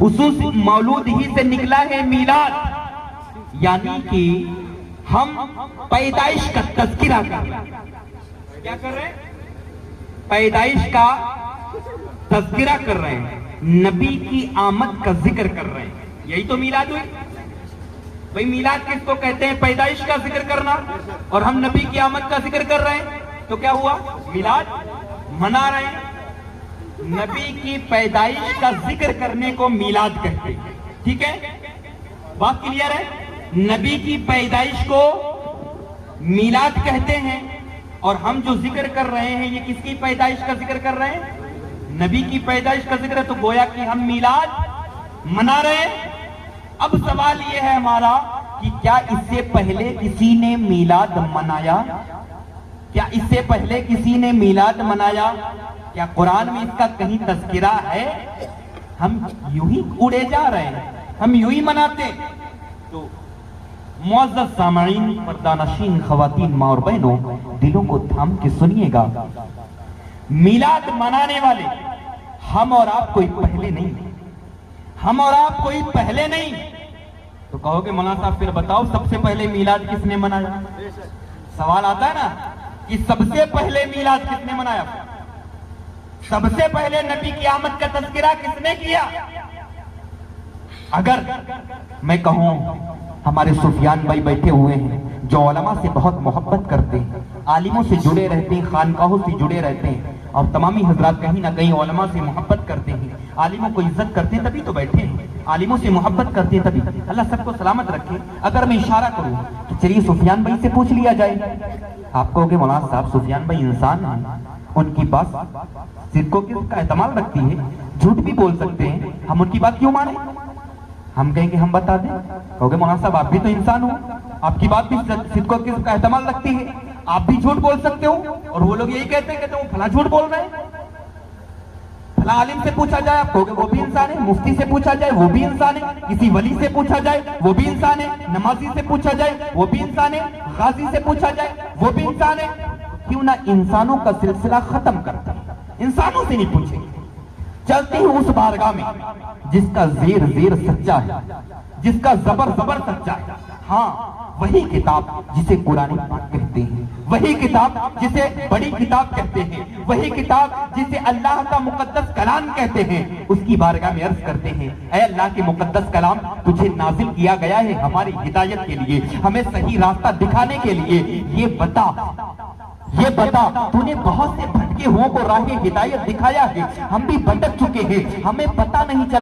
उस मौलूद ही से निकला है मीलाद, यानी कि हम पैदाइश का तज़किरा कर रहे हैं। क्या कर रहे हैं? पैदाइश का तज़किरा कर रहे हैं, नबी की आमद का जिक्र कर रहे हैं। यही तो मीलाद हुई भाई। मीलाद किसको कहते हैं? पैदाइश का जिक्र करना, और हम नबी की आमद का जिक्र कर रहे हैं, तो क्या हुआ? मीलाद मना रहे हैं। नबी की पैदाइश का जिक्र करने को मीलाद कहते हैं। ठीक है, बात क्लियर है? नबी की पैदाइश को मीलाद कहते हैं, और हम जो जिक्र कर रहे हैं ये किसकी पैदाइश का जिक्र कर रहे हैं? नबी की पैदाइश का जिक्र है, तो गोया कि हम मीलाद मना रहे हैं। अब सवाल ये है हमारा कि क्या इससे पहले किसी ने मीलाद मनाया? क्या इससे पहले किसी ने मीलाद मनाया? क्या कुरान में इसका कहीं तज़किरा है? हम यूं ही उड़े जा रहे हैं, हम यूं ही मनाते। तो मुअज़्ज़ज़ सामईन, पर्दानशीन, ख़वातीन, माँ और बहनों, दिलों को थाम के सुनिएगा। मीलाद मनाने वाले हम और आप कोई पहले नहीं, हम और आप कोई पहले नहीं। तो कहोगे मौलाना साहब फिर बताओ सबसे पहले मीलाद किसने मनाया? सवाल आता है ना कि सबसे पहले मीलाद किसने मनाया? सबसे पहले नबी की आमद का तज़किरा किसने किया? अगर मैं कहूं, हमारे सुफियान भाई बैठे हुए हैं जो उलमा से बहुत मोहब्बत करते हैं, आलिमों से जुड़े रहते हैं, खानकाहों से जुड़े रहते हैं, और तमामी हजरात कहीं ना कहीं उलमा से मोहब्बत करते हैं, आलिमों को इज्जत करते हैं, तभी तो बैठे हैं। आलिमों से मोहब्बत करते हैं तभी। अल्लाह सबको सलामत रखे। अगर मैं इशारा करूं तो चलिए सुफियान भाई से पूछ लिया जाए। आप कहोगे मौलाना साहब सुफियान भाई इंसान हैं, उनकी बात सिद्को का एहतमाल रखती है, झूठ भी बोल सकते हैं, हम उनकी बात क्यों माने? हम कहेंगे हम बता दें। कहोगे मौलाना साहब आप भी तो इंसान हो, आपकी बात भी सिद्को का एहतमाल रखती है, आप भी झूठ बोल सकते हो। और वो लोग यही कहते हैं कि तुम फला झूठ बोल रहे हैं। फला आलिम से पूछा जाए, आप कहोगे वो भी इंसान है। मुफ्ती से पूछा जाए, वो भी इंसान है। किसी वली से पूछा जाए, वो भी इंसान है। नमाजी से पूछा जाए, वो भी इंसान है। गाजी से पूछा जाए, वो भी इंसान है। क्यों ना इंसानों का सिलसिला खत्म करते हैं, इंसानों से नहीं पूछेंगे। चलते हैं उस बारगाह में जिसका ज़ेर ज़ेर सच्चा है, जिसका ज़बर ज़बर सच्चा है। हाँ, वही किताब जिसे कुरान पाक कहते हैं, वही किताब जिसे बड़ी किताब कहते हैं, वही किताब जिसे अल्लाह का मुकद्दस कलाम कहते हैं, उसकी बारगाह में अर्ज करते हैं, ऐ अल्लाह के मुकद्दस कलाम, तुझे नाजिल किया गया है हमारी हिदायत के लिए, हमें सही रास्ता दिखाने के लिए। ये बता तूने बहुत से भटके हुओं को राह हिदायत दिखाया है, हम भी भटक चुके हैं, हमें पता नहीं चला।